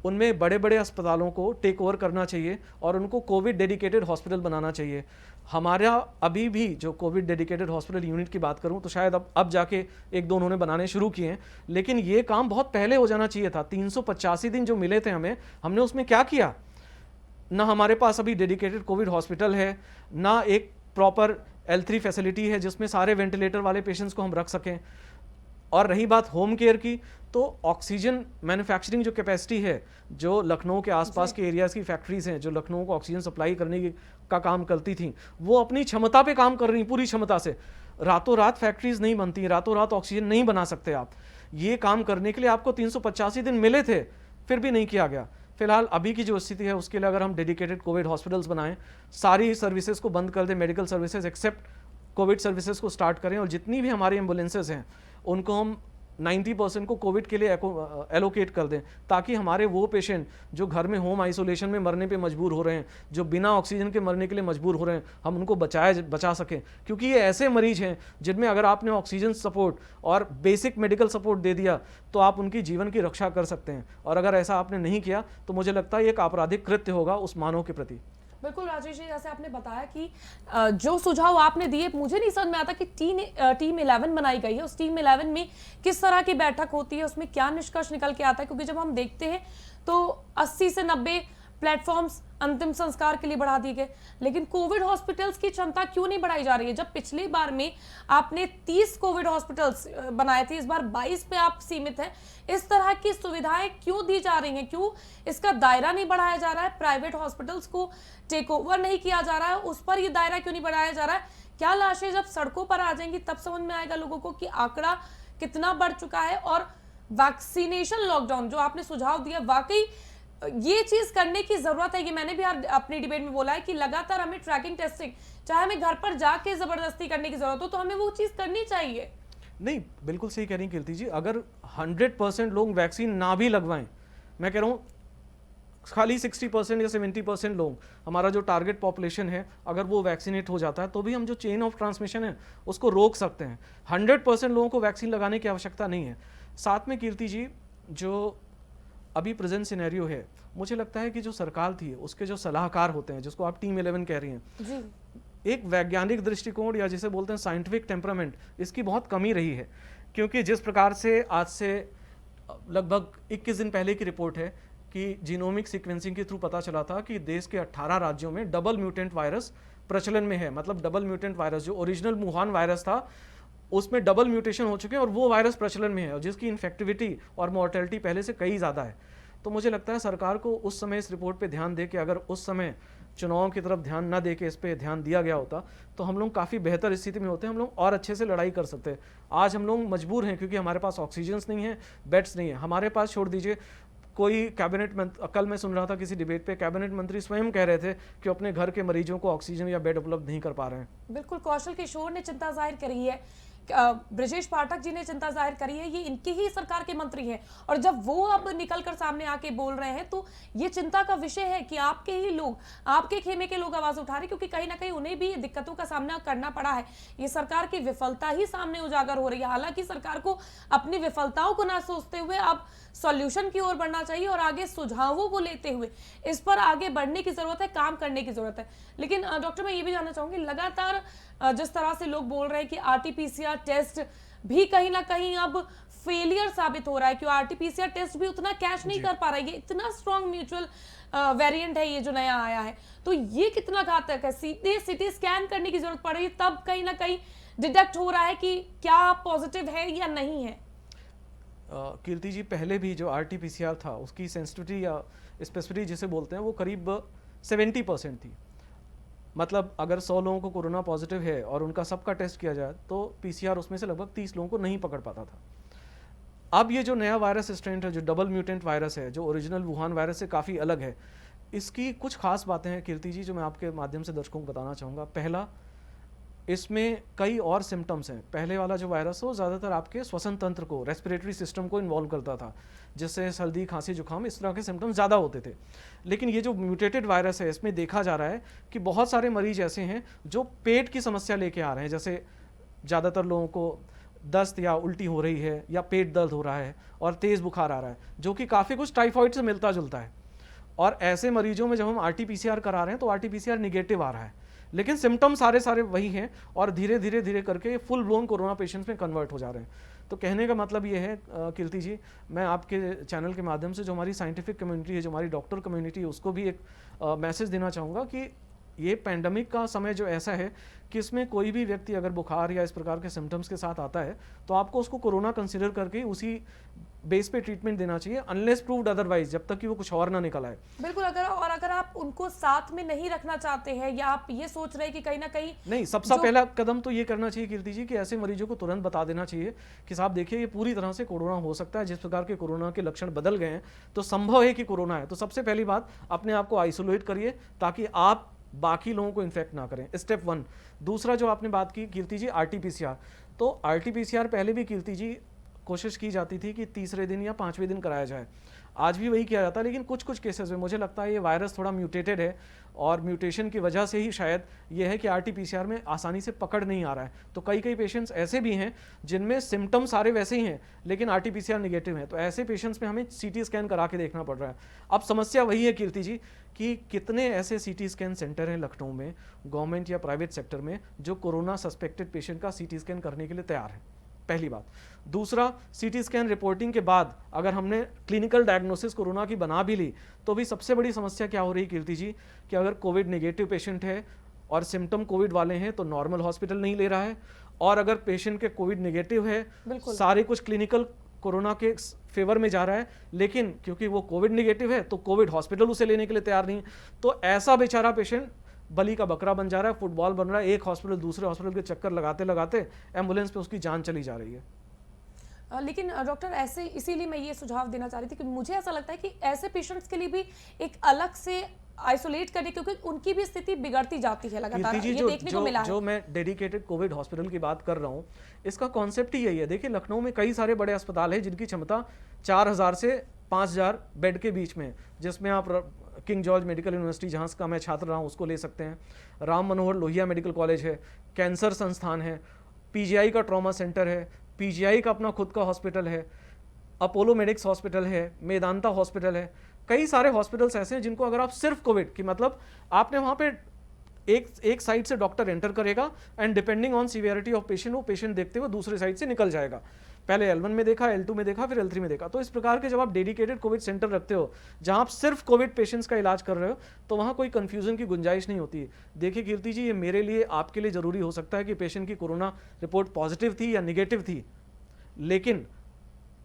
Speaker 2: उनमें बड़े बड़े अस्पतालों को टेक ओवर करना चाहिए और उनको कोविड डेडिकेटेड हॉस्पिटल बनाना चाहिए। हमारा अभी भी जो कोविड डेडिकेटेड हॉस्पिटल यूनिट की बात करूं तो शायद अब जाके 1-2 उन्होंने बनाने शुरू किए हैं, लेकिन ये काम बहुत पहले हो जाना चाहिए था। 385 दिन जो मिले थे हमें, हमने उसमें क्या किया? ना हमारे पास अभी डेडिकेटेड कोविड हॉस्पिटल है, ना एक प्रॉपर L3 फैसिलिटी है जिसमें सारे वेंटिलेटर वाले पेशेंट्स को हम रख सकें। और रही बात होम केयर की, तो ऑक्सीजन मैन्युफैक्चरिंग जो कैपेसिटी है, जो लखनऊ के आसपास के एरियाज़ की फैक्ट्रीज हैं जो लखनऊ को ऑक्सीजन सप्लाई करने का काम करती थी, वो अपनी क्षमता पे काम कर रही, पूरी क्षमता से। रातों रात फैक्ट्रीज नहीं बनती, रातों रात ऑक्सीजन नहीं बना सकते आप। ये काम करने के लिए आपको 385 दिन मिले थे, फिर भी नहीं किया गया। फिलहाल अभी की जो स्थिति है उसके लिए अगर हम डेडिकेटेड कोविड हॉस्पिटल्स बनाएं, सारी सर्विसेज को बंद कर दें, medical services except covid services को स्टार्ट करें, और जितनी भी हमारी एम्बुलेंसेज हैं उनको हम 90% को कोविड के लिए एलोकेट कर दें, ताकि हमारे वो पेशेंट जो घर में होम आइसोलेशन में मरने पे मजबूर हो रहे हैं, जो बिना ऑक्सीजन के मरने के लिए मजबूर हो रहे हैं, हम उनको बचा सकें। क्योंकि ये ऐसे मरीज हैं जिनमें अगर आपने ऑक्सीजन सपोर्ट और बेसिक मेडिकल सपोर्ट दे दिया तो आप उनकी जीवन की रक्षा कर सकते हैं, और अगर ऐसा आपने नहीं किया तो मुझे लगता है ये एक आपराधिक कृत्य होगा उस मानव के प्रति।
Speaker 1: बिल्कुल राजेश जी, जैसे आपने बताया कि जो सुझाव आपने दिए, मुझे नहीं समझ में आता कि टीम 11 बनाई गई है, उस टीम 11 में किस तरह की बैठक होती है, उसमें क्या निष्कर्ष निकल के आता है। क्योंकि जब हम देखते हैं तो 80 से 90 प्लेटफॉर्म्स अंतिम संस्कार के लिए बढ़ा दिए गए, लेकिन कोविड हॉस्पिटल्स की क्षमता क्यों नहीं बढ़ाई जा रही है? जब पिछली बार में आपने 30 कोविड हॉस्पिटल्स बनाए थे, इस बार 22 पे आप सीमित हैं। इस तरह की सुविधाएं क्यों दी जा रही हैं? क्यों इसका दायरा नहीं बढ़ाया जा रहा है? प्राइवेट हॉस्पिटल्स को टेक ओवर नहीं किया जा रहा है, उस पर ये दायरा क्यों नहीं बढ़ाया जा रहा है? क्या लाशें जब सड़कों पर आ जाएंगी तब समझ में आएगा लोगों को कि आंकड़ा कितना बढ़ चुका है? और वैक्सीनेशन लॉकडाउन जो आपने सुझाव दिया, वाकई ये चीज करने की जरूरत है। कि मैंने भी अपनी डिबेट में बोला है कि लगातार हमें ट्रैकिंग टेस्टिंग, चाहे हमें घर पर जाके जबरदस्ती करने की जरूरत हो तो हमें वो चीज करनी चाहिए।
Speaker 2: नहीं, बिल्कुल सही कह रही कीर्ति जी। अगर 100% लोग वैक्सीन ना भी लगवाएं, मैं कह रहा हूँ खाली 60% या 70% लोग, हमारा जो टारगेट पॉपुलेशन है, अगर वो वैक्सीनेट हो जाता है तो भी हम जो चेन ऑफ ट्रांसमिशन है उसको रोक सकते हैं। 100% लोगों को वैक्सीन लगाने की आवश्यकता नहीं है। साथ में कीर्ति जी, जो अभी प्रेजेंट सिनेरियो है, मुझे लगता है कि जो सरकार थी उसके जो सलाहकार होते हैं, जिसको आप टीम 11 कह रही हैं
Speaker 1: जी,
Speaker 2: एक वैज्ञानिक दृष्टिकोण या जिसे बोलते हैं साइंटिफिक टेम्परामेंट, इसकी बहुत कमी रही है। क्योंकि जिस प्रकार से आज से लगभग 21 दिन पहले की रिपोर्ट है कि जीनोमिक सीक्वेंसिंग के थ्रू पता चला था कि देश के 18 राज्यों में डबल म्यूटेंट वायरस प्रचलन में है। मतलब डबल म्यूटेंट वायरस, जो ओरिजिनल वुहान वायरस था उसमें डबल म्यूटेशन हो चुके हैं और वो वायरस प्रचलन में है, और जिसकी इन्फेक्टिविटी और मॉर्टेलिटी पहले से कई ज़्यादा है। तो मुझे लगता है सरकार को उस समय इस रिपोर्ट पे ध्यान दे के, अगर उस समय चुनाव की तरफ ध्यान ना दे के इस पे ध्यान दिया गया होता तो हम लोग काफ़ी बेहतर स्थिति में होते हैं, हम लोग और अच्छे से लड़ाई कर सकते हैं। आज हम लोग मजबूर हैं क्योंकि हमारे पास ऑक्सीजन नहीं है, बेड्स नहीं है हमारे पास। छोड़ दीजिए, कोई कैबिनेट मंत्री, कल मैं सुन रहा था किसी डिबेट पे, कैबिनेट मंत्री स्वयं कह रहे थे कि अपने घर के मरीजों को ऑक्सीजन या बेड उपलब्ध नहीं कर पा रहे हैं।
Speaker 1: बिल्कुल, कौशल किशोर ने चिंता जाहिर करी है, ब्रजेश पाठक जी ने चिंता जाहिर करी है, ये इनकी ही सरकार के मंत्री हैं, और जब वो अब निकलकर सामने आके बोल रहे हैं तो ये चिंता का विषय है कि आपके ही लोग, आपके खेमे के लोग आवाज उठा रहे, क्योंकि कहीं ना कहीं उन्हें भी दिक्कतों का सामना करना पड़ा है। ये सरकार की विफलता ही सामने उजागर हो रही है। हालांकि सरकार को अपनी विफलताओं को ना सोचते हुए अब सॉल्यूशन की ओर बढ़ना चाहिए और आगे सुझावों को लेते हुए इस पर आगे बढ़ने की जरूरत है, काम करने की जरूरत है। लेकिन डॉक्टर, मैं ये भी जानना चाहूंगी, लगातार जिस तरह से लोग बोल रहे हैं कि आरटीपीसीआर टेस्ट भी कहीं ना कहीं अब फेलियर साबित हो रहा है, क्योंकि आरटीपीसीआर टेस्ट भी उतना कैच नहीं कर पा रहा है। ये इतना स्ट्रॉन्ग म्यूचुअल वेरिएंट है ये जो नया आया है, तो ये कितना घातक है। सीधे सिटी स्कैन करने की जरूरत पड़ रही है, तब कहीं ना कहीं डिटेक्ट हो रहा है कि क्या पॉजिटिव है या नहीं है।
Speaker 2: कीर्ति जी, पहले भी जो आरटीपीसीआर था उसकी सेंसिटिविटी या स्पेसिफिसिटी जिसे बोलते हैं वो करीब 70% थी। मतलब अगर 100 लोगों को कोरोना पॉजिटिव है और उनका सबका टेस्ट किया जाए तो पीसीआर उसमें से लगभग 30 लोगों को नहीं पकड़ पाता था। अब ये जो नया वायरस स्ट्रेन है, जो डबल म्यूटेंट वायरस है, जो ओरिजिनल वुहान वायरस से काफ़ी अलग है, इसकी कुछ खास बातें हैं कीर्ति जी जो मैं आपके माध्यम से दर्शकों को बताना चाहूँगा। पहला, इसमें कई और सिम्टम्स हैं। पहले वाला जो वायरस हो ज़्यादातर आपके श्वसन तंत्र को, रेस्पिरेटरी सिस्टम को इन्वॉल्व करता था, जिससे सर्दी, खांसी, जुकाम इस तरह के सिम्टम्स ज़्यादा होते थे। लेकिन ये जो म्यूटेटेड वायरस है, इसमें देखा जा रहा है कि बहुत सारे मरीज ऐसे हैं जो पेट की समस्या लेके आ रहे हैं। जैसे ज़्यादातर लोगों को दस्त या उल्टी हो रही है या पेट दर्द हो रहा है और तेज़ बुखार आ रहा है, जो कि काफ़ी कुछ टाइफाइड से मिलता जुलता है। और ऐसे मरीजों में जब हम आरटीपीसीआर करा रहे हैं तो आरटीपीसीआर निगेटिव आ रहा है, लेकिन सिम्टम सारे वही हैं और धीरे धीरे करके फुल ब्लोन कोरोना पेशेंट्स में कन्वर्ट हो जा रहे हैं। तो कहने का मतलब ये है कीर्ति जी, मैं आपके चैनल के माध्यम से जो हमारी साइंटिफिक कम्युनिटी है, जो हमारी डॉक्टर कम्युनिटी है, उसको भी एक मैसेज देना चाहूँगा कि ये पैंडमिक का समय जो ऐसा है कि इसमें कोई भी व्यक्ति अगर बुखार या इस प्रकार के सिम्टम्स के साथ आता है तो आपको उसको कोरोना कंसिडर करके उसी बेस पे ट्रीटमेंट देना चाहिए, अनलेस प्रूव्ड अदरवाइज, जब तक कि वो कुछ और ना निकल आए।
Speaker 1: बिल्कुल। अगर आप उनको साथ में नहीं रखना चाहते हैं या आप ये सोच रहे हैं कि कहीं ना कहीं
Speaker 2: नहीं, सबसे पहला कदम तो ये करना चाहिए कीर्ति जी कि ऐसे मरीजों को तुरंत बता देना चाहिए कि साहब देखिए ये पूरी तरह से कोरोना हो सकता है। जिस प्रकार के कोरोना के लक्षण बदल गए हैं तो संभव है कि कोरोना है। तो सबसे पहली बात, अपने आप को आइसोलेट करिए ताकि आप बाकी लोगों को इन्फेक्ट ना करें, स्टेप 1। दूसरा जो आपने बात की कीर्ति जी, आरटीपीसीआर, तो आरटीपीसीआर पहले भी कीर्ति जी कोशिश की जाती थी कि तीसरे दिन या 5वें दिन कराया जाए। आज भी वही किया जाता है, लेकिन कुछ केसेस में मुझे लगता है ये वायरस थोड़ा म्यूटेटेड है और म्यूटेशन की वजह से ही शायद ये है कि आरटीपीसीआर में आसानी से पकड़ नहीं आ रहा है। तो कई पेशेंट्स ऐसे भी हैं जिनमें सिम्टम सारे वैसे ही हैं लेकिन आरटीपीसीआर निगेटिव है। तो ऐसे पेशेंट्स में हमें सीटी स्कैन करा के देखना पड़ रहा है। अब समस्या वही है कीर्ति जी कि कितने ऐसे सीटी स्कैन सेंटर हैं लखनऊ में, गवर्नमेंट या प्राइवेट सेक्टर में, जो कोरोना सस्पेक्टेड पेशेंट का सीटी स्कैन करने के लिए तैयार है, पहली बात। दूसरा, सीटी स्कैन रिपोर्टिंग के बाद अगर हमने क्लिनिकल डायग्नोसिस कोरोना की बना भी ली तो भी सबसे बड़ी समस्या क्या हो रही है कीर्ति जी कि अगर कोविड नेगेटिव पेशेंट है और सिम्टम कोविड वाले हैं तो नॉर्मल हॉस्पिटल नहीं ले रहा है, और अगर पेशेंट के कोविड नेगेटिव है, सारे कुछ क्लिनिकल कोरोना के फेवर में जा रहा है, लेकिन क्योंकि वो कोविड नेगेटिव है तो कोविड हॉस्पिटल उसे लेने के लिए तैयार नहीं। तो ऐसा बेचारा पेशेंट बलि का बकरा बन जा रहा है, फुटबॉल बन रहा है, एक हॉस्पिटल दूसरे हॉस्पिटल के चक्कर लगाते लगाते एम्बुलेंस पे उसकी जान चली जा रही है।
Speaker 1: लेकिन डॉक्टर, ऐसे इसीलिए मैं ये सुझाव देना चाह रही थी कि मुझे ऐसा लगता है कि ऐसे पेशेंट्स के लिए भी एक अलग से आइसोलेट करने, क्योंकि उनकी भी स्थिति बिगड़ती जाती है लगातार, ये देखने को मिला है।
Speaker 2: जो मैं डेडिकेटेड कोविड हॉस्पिटल की बात कर रहा हूँ, इसका कॉन्सेप्ट ही यही है। देखिए लखनऊ में कई सारे बड़े अस्पताल हैं जिनकी क्षमता 4000 से 5000 बेड के बीच में, जिसमें आप किंग जॉर्ज मेडिकल यूनिवर्सिटी, जहाँ का मैं छात्र रहा हूँ, उसको ले सकते हैं। राम मनोहर लोहिया मेडिकल कॉलेज है, कैंसर संस्थान है, पीजीआई का ट्रॉमा सेंटर है, पीजीआई का अपना खुद का हॉस्पिटल है, अपोलो मेडिक्स हॉस्पिटल है, मेदांता हॉस्पिटल है। कई सारे हॉस्पिटल्स ऐसे हैं जिनको अगर आप सिर्फ कोविड की, मतलब आपने वहाँ पे एक साइड से डॉक्टर एंटर करेगा and depending on severity of patient वो पेशेंट देखते हुए दूसरे साइड से निकल जाएगा। पहले L1 में देखा, L2 में देखा, फिर L3 में देखा। तो इस प्रकार के जब आप डेडिकेटेड कोविड सेंटर रखते हो जहां आप सिर्फ कोविड पेशेंट्स का इलाज कर रहे हो तो वहां कोई कंफ्यूजन की गुंजाइश नहीं होती है। देखिए कीर्ति जी, ये मेरे लिए, आपके लिए जरूरी हो सकता है कि पेशेंट की कोरोना रिपोर्ट पॉजिटिव थी या निगेटिव थी, लेकिन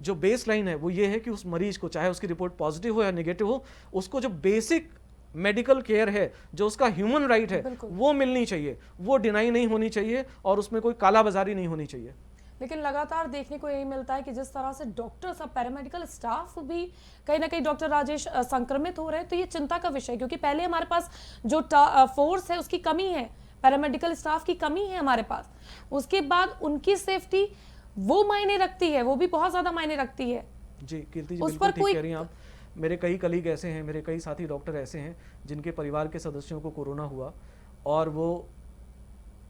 Speaker 2: जो बेस लाइन है वो ये है कि उस मरीज को, चाहे उसकी रिपोर्ट पॉजिटिव हो या निगेटिव हो, उसको जो बेसिक मेडिकल केयर है, जो उसका ह्यूमन राइट है, वो मिलनी चाहिए, वो डिनाई नहीं होनी चाहिए और उसमें कोई कालाबाजारी नहीं होनी चाहिए।
Speaker 1: लेकिन लगातार देखने को यही मिलता है कि जिस तरह से डॉक्टर, सब पैरामेडिकल स्टाफ भी कहीं ना कहीं, डॉक्टर राजेश, संक्रमित हो रहे हैं, तो ये चिंता का विषय है, क्योंकि पहले हमारे पास जो फोर्स है उसकी कमी है, पैरामेडिकल स्टाफ की कमी है हमारे पास, उसके बाद उनकी सेफ्टी वो मायने रखती है, वो भी बहुत ज्यादा मायने रखती है।
Speaker 2: जी कीर्ति जी, बिल्कुल ठीक कह रही हैं आप। मेरे कई कलीग ऐसे हैं, मेरे कई साथी डॉक्टर ऐसे हैं जिनके परिवार के सदस्यों को कोरोना हुआ और वो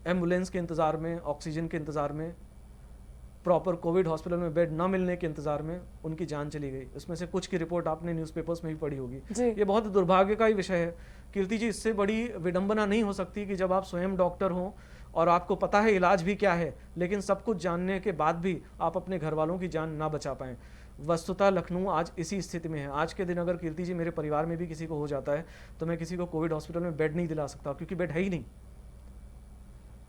Speaker 2: एम्बुलेंस के इंतज़ार में, ऑक्सीजन के इंतज़ार में, प्रॉपर कोविड हॉस्पिटल में बेड ना मिलने के इंतजार में उनकी जान चली गई। इसमें से कुछ की रिपोर्ट आपने न्यूज़पेपर्स में भी पढ़ी होगी। ये बहुत दुर्भाग्य का ही विषय है कीर्ति जी। इससे बड़ी विडंबना नहीं हो सकती कि जब आप स्वयं डॉक्टर हों और आपको पता है इलाज भी क्या है, लेकिन सब कुछ जानने के बाद भी आप अपने घर वालों की जान ना बचा पाएं। वस्तुतः लखनऊ आज इसी स्थिति में है। आज के दिन अगर कीर्ति जी मेरे परिवार में भी किसी को हो जाता है तो मैं किसी को कोविड हॉस्पिटल में बेड नहीं दिला सकता, क्योंकि बेड है ही नहीं।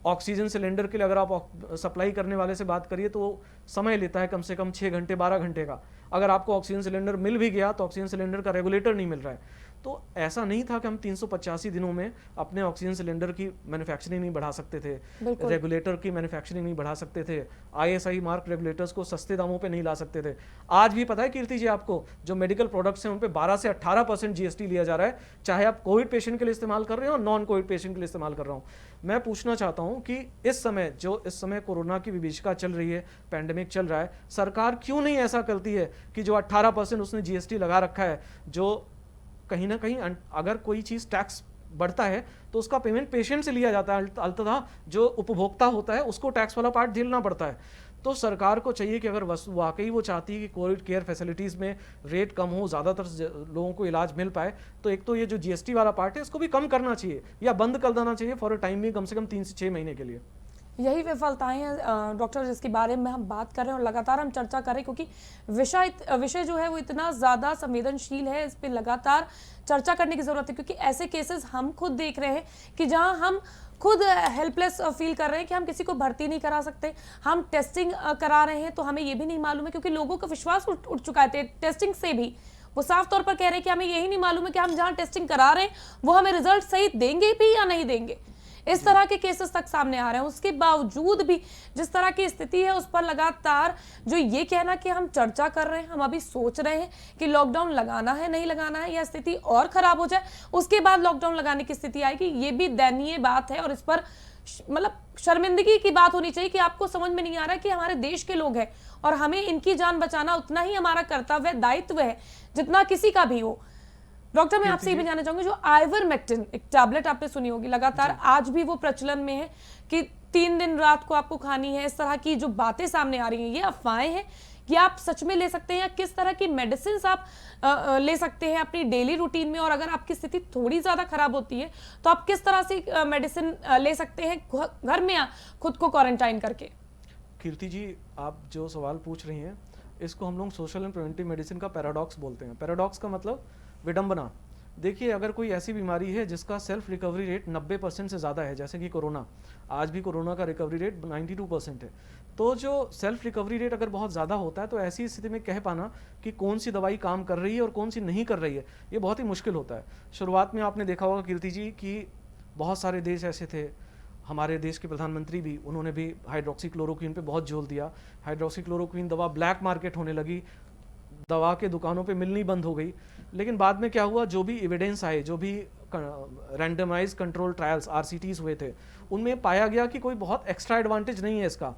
Speaker 2: ऑक्सीजन सिलेंडर के लिए अगर आप सप्लाई करने वाले से बात करिए तो समय लेता है कम से कम 6 घंटे 12 घंटे का। अगर आपको ऑक्सीजन सिलेंडर मिल भी गया तो ऑक्सीजन सिलेंडर का रेगुलेटर नहीं मिल रहा है। तो ऐसा नहीं था कि हम 385 दिनों में अपने ऑक्सीजन सिलेंडर की मैन्युफैक्चरिंग नहीं बढ़ा सकते थे, रेगुलेटर की मैन्युफैक्चरिंग नहीं बढ़ा सकते थे, ISI मार्क रेगुलेटर्स को सस्ते दामों पे नहीं ला सकते थे। आज भी पता है कीर्ति जी आपको, जो मेडिकल प्रोडक्ट्स हैं उन पे 12 से 18% GST लिया जा रहा है, चाहे आप कोविड पेशेंट के लिए इस्तेमाल कर रहे हो और नॉन कोविड पेशेंट के लिए इस्तेमाल कर रहा हूँ। मैं पूछना चाहता हूँ कि इस समय कोरोना की विभीषिका चल रही है, पैंडेमिक चल रहा है, सरकार क्यों नहीं ऐसा करती है कि जो 18% उसने GST लगा रखा है, जो कहीं ना कहीं अगर कोई चीज़ टैक्स बढ़ता है तो उसका पेमेंट पेशेंट से लिया जाता है, अल्ततः जो उपभोक्ता होता है उसको टैक्स वाला पार्ट झेलना पड़ता है। तो सरकार को चाहिए कि अगर वाकई वो चाहती है कि कोविड केयर फैसिलिटीज़ में रेट कम हो, ज़्यादातर लोगों को इलाज मिल पाए, तो एक तो ये जो GST वाला पार्ट है इसको भी कम करना चाहिए या बंद कर देना चाहिए फॉर अ टाइम भी, कम से कम 3 से 6 महीने के लिए।
Speaker 1: यही विफलताएं हैं डॉक्टर, जिसके बारे में हम बात कर रहे हैं और लगातार हम चर्चा कर रहे हैं, क्योंकि विषय जो है वो इतना ज़्यादा संवेदनशील है, इस पर लगातार चर्चा करने की ज़रूरत है। क्योंकि ऐसे केसेस हम खुद देख रहे हैं कि जहां हम खुद हेल्पलेस फील कर रहे हैं कि हम किसी को भर्ती नहीं करा सकते, हम टेस्टिंग करा रहे हैं तो हमें ये भी नहीं मालूम है, क्योंकि लोगों का विश्वास उठ चुका है टेस्टिंग से भी। वो साफ तौर पर कह रहे हैं कि हमें यही नहीं मालूम है कि हम जहां टेस्टिंग करा रहे हैं वो हमें रिजल्ट सही देंगे भी या नहीं देंगे। इस तरह के केसेस तक सामने आ रहे हैं। उसके बावजूद भी जिस तरह की स्थिति है उस पर लगातार जो ये कहना कि हम चर्चा कर रहे हैं, हम अभी सोच रहे हैं कि लॉकडाउन लगाना है नहीं लगाना है, या स्थिति और खराब हो जाए उसके बाद लॉकडाउन लगाने की स्थिति आएगी, ये भी दयनीय बात है। और इस पर मतलब शर्मिंदगी की बात होनी चाहिए कि आपको समझ में नहीं आ रहा कि हमारे देश के लोग हैं और हमें इनकी जान बचाना उतना ही हमारा कर्तव्य दायित्व है जितना किसी का भी हो। डॉक्टर, मैं आपसे ये भी जानना चाहूंगी, जो आइवरमेक्टिन एक टैबलेट आपने सुनी होगी, लगातार आज भी वो प्रचलन में है कि 3 दिन रात को आपको खानी है, इस तरह की जो बातें सामने आ रही हैं, ये अफवाहें हैं कि आप सच में ले सकते हैं, या किस तरह की मेडिसिन आप ले सकते हैं अपनी डेली रूटीन में, और अगर आपकी स्थिति थोड़ी ज़्यादा खराब होती है तो आप किस तरह से मेडिसिन ले सकते हैं घर में खुद को क्वारंटाइन करके?
Speaker 2: कीर्ति जी, आप जो सवाल पूछ रही हैं इसको हम लोग सोशल एंड प्रिवेंटिव मेडिसिन का पैराडॉक्स बोलते हैं। पैराडॉक्स का मतलब विडंबना। देखिए, अगर कोई ऐसी बीमारी है जिसका सेल्फ रिकवरी रेट 90% से ज़्यादा है, जैसे कि कोरोना, आज भी कोरोना का रिकवरी रेट 92% है, तो जो सेल्फ रिकवरी रेट अगर बहुत ज़्यादा होता है तो ऐसी स्थिति में कह पाना कि कौन सी दवाई काम कर रही है और कौन सी नहीं कर रही है, ये बहुत ही मुश्किल होता है। शुरुआत में आपने देखा होगा कीर्ति जी कि बहुत सारे देश ऐसे थे, हमारे देश के प्रधानमंत्री भी, उन्होंने भी हाइड्रोक्सीक्लोरोक्विन पे बहुत जोर दिया। हाइड्रोक्सीक्लोरोक्विन दवा ब्लैक मार्केट होने लगी, दवा के दुकानों पे मिलनी बंद हो गई। लेकिन बाद में क्या हुआ, जो भी एविडेंस आए, जो भी रैंडमाइज कंट्रोल ट्रायल्स RCTs हुए थे, उनमें पाया गया कि कोई बहुत एक्स्ट्रा एडवांटेज नहीं है इसका।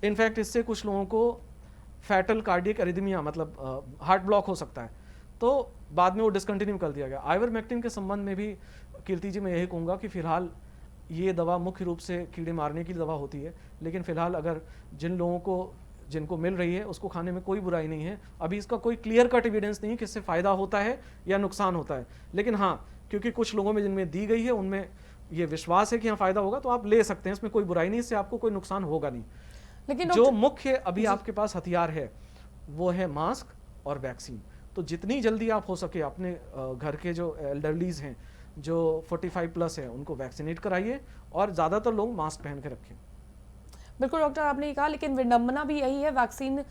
Speaker 2: इनफैक्ट इससे कुछ लोगों को फैटल कार्डियक एरिथमिया, मतलब हार्ट ब्लॉक हो सकता है, तो बाद में वो डिसकंटिन्यू कर दिया गया। आइवरमेक्टिन के संबंध में भी कीर्ति जी मैं यही कहूँगा कि फिलहाल ये दवा मुख्य रूप से कीड़े मारने की दवा होती है, लेकिन फिलहाल अगर जिनको मिल रही है उसको खाने में कोई बुराई नहीं है। अभी इसका कोई क्लियर कट एविडेंस नहीं है कि इससे फ़ायदा होता है या नुकसान होता है, लेकिन हाँ, क्योंकि कुछ लोगों में जिनमें दी गई है उनमें ये विश्वास है कि हाँ फ़ायदा होगा, तो आप ले सकते हैं, इसमें कोई बुराई नहीं, इससे आपको कोई नुकसान होगा नहीं। लेकिन जो मुख्य अभी आपके पास हथियार है वो है मास्क और वैक्सीन। तो जितनी जल्दी आप हो सके अपने घर के जो एल्डरलीज हैं, जो 45+ हैं, उनको वैक्सीनेट कराइए और ज़्यादातर लोग मास्क पहन के रखें।
Speaker 1: बिल्कुल डॉक्टर, आपने कहा, लेकिन विडंबना भी यही है, वैक्सीन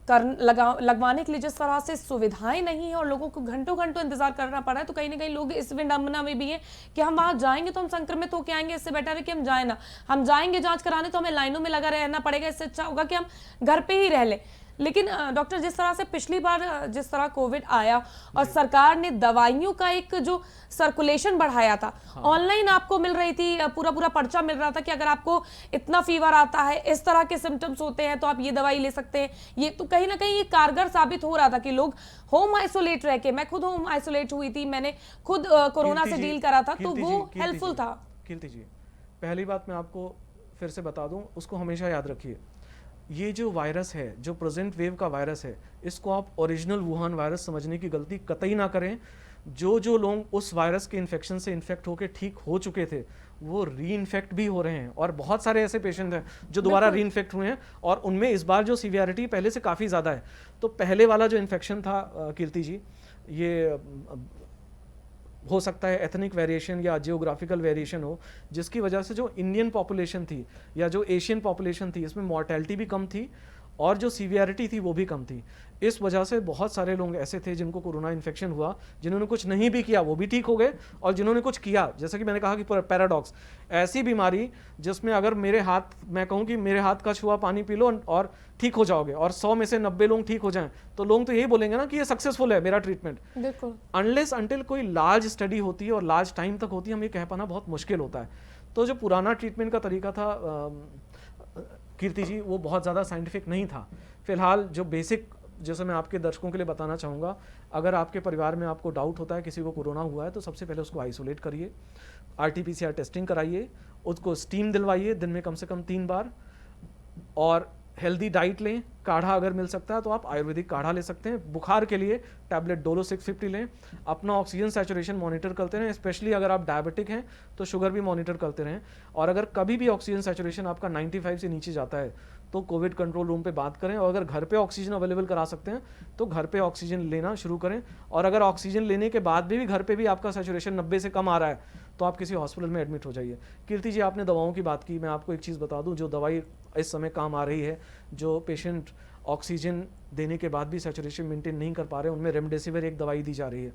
Speaker 1: लगवाने के लिए जिस तरह से सुविधाएं नहीं है और लोगों को घंटों घंटों इंतजार करना पड़ा है, तो कहीं ना कहीं लोग इस विडंबना में भी हैं कि हम वहां जाएंगे तो हम संक्रमित होकर आएंगे, इससे बेटर है कि हम जाए ना। हम जाएंगे जांच कराने तो हमें लाइनों में लगा रहना पड़ेगा, इससे अच्छा होगा कि हम घर पे ही रह लें। लेकिन डॉक्टर, जिस तरह से पिछली बार जिस तरह कोविड आया और सरकार ने दवाइयों का एक जो सर्कुलेशन बढ़ाया था, ऑनलाइन आपको मिल रही थी, पूरा पर्चा मिल रहा था कि अगर आपको इतना फीवर आता है, इस तरह के सिम्टम्स होते हैं तो आप ये दवाई ले सकते हैं। ये तो कहीं ना कहीं ये कारगर साबित हो रहा था कि लोग होम आइसोलेट रह के, मैं खुद होम आइसोलेट हुई थी, मैंने खुद कोरोना से डील करा था, तो वो हेल्पफुल था।
Speaker 2: कीर्ति जी, पहली बात मैं आपको फिर से बता दूं, उसको हमेशा याद रखिए, ये जो वायरस है, जो प्रेजेंट वेव का वायरस है, इसको आप ओरिजिनल वुहान वायरस समझने की गलती कतई ना करें। जो लोग उस वायरस के इन्फेक्शन से इन्फेक्ट होकर ठीक हो चुके थे वो री इन्फेक्ट भी हो रहे हैं, और बहुत सारे ऐसे पेशेंट हैं जो दोबारा री इन्फेक्ट हुए हैं, और उनमें इस बार जो सीवियरिटी पहले से काफ़ी ज़्यादा है। तो पहले वाला जो इन्फेक्शन था कीर्ति जी, ये हो सकता है एथनिक वेरिएशन या जियोग्राफिकल वेरिएशन हो, जिसकी वजह से जो इंडियन पॉपुलेशन थी या जो एशियन पॉपुलेशन थी, इसमें मॉर्टेलिटी भी कम थी और जो सीवियरिटी थी वो भी कम थी। इस वजह से बहुत सारे लोग ऐसे थे जिनको कोरोना इन्फेक्शन हुआ, जिन्होंने कुछ नहीं भी किया वो भी ठीक हो गए, और जिन्होंने कुछ किया, जैसे कि मैंने कहा कि पैराडॉक्स, ऐसी बीमारी जिसमें अगर मैं कहूँ कि मेरे हाथ का छुआ पानी पी लो और ठीक हो जाओगे, और 100 में से 90 लोग ठीक हो जाएं, तो लोग तो यही बोलेंगे ना कि ये सक्सेसफुल है मेरा ट्रीटमेंट।
Speaker 1: बिल्कुल।
Speaker 2: अनलेस अंटिल कोई लार्ज स्टडी होती है और लार्ज टाइम तक होती है, हम ये कह पाना बहुत मुश्किल होता है। तो जो पुराना ट्रीटमेंट का तरीका था कीर्ति जी, वो बहुत ज़्यादा साइंटिफिक नहीं था। फिलहाल जो बेसिक, जैसे मैं आपके दर्शकों के लिए बताना चाहूँगा, अगर आपके परिवार में आपको डाउट होता है किसी को कोरोना हुआ है, तो सबसे पहले उसको आइसोलेट करिए, RT-PCR टेस्टिंग कराइए, उसको स्टीम दिलवाइए दिन में कम से कम 3 बार, और हेल्दी डाइट लें। काढ़ा अगर मिल सकता है तो आप आयुर्वेदिक काढ़ा ले सकते हैं। बुखार के लिए टैबलेट डोलो 650 लें। अपना ऑक्सीजन सैचुरेशन मॉनिटर करते रहें, स्पेशली अगर आप डायबिटिक हैं तो शुगर भी मॉनिटर करते रहें। और अगर कभी भी ऑक्सीजन सैचुरेशन आपका 95 से नीचे जाता है तो कोविड कंट्रोल रूम पे बात करें, और अगर घर पे ऑक्सीजन अवेलेबल करा सकते हैं तो घर पे ऑक्सीजन लेना शुरू करें। और अगर ऑक्सीजन लेने के बाद भी घर पे भी आपका सैचुरेशन 90 से कम आ रहा है तो आप किसी हॉस्पिटल में एडमिट हो जाइए। कीर्ति जी, आपने दवाओं की बात की, मैं आपको एक चीज़ बता दूं, जो दवाई इस समय काम आ रही है, जो पेशेंट ऑक्सीजन देने के बाद भी सैचुरेशन मेंटेन नहीं कर पा रहे, उनमें रेमडेसिविर एक दवाई दी जा रही है।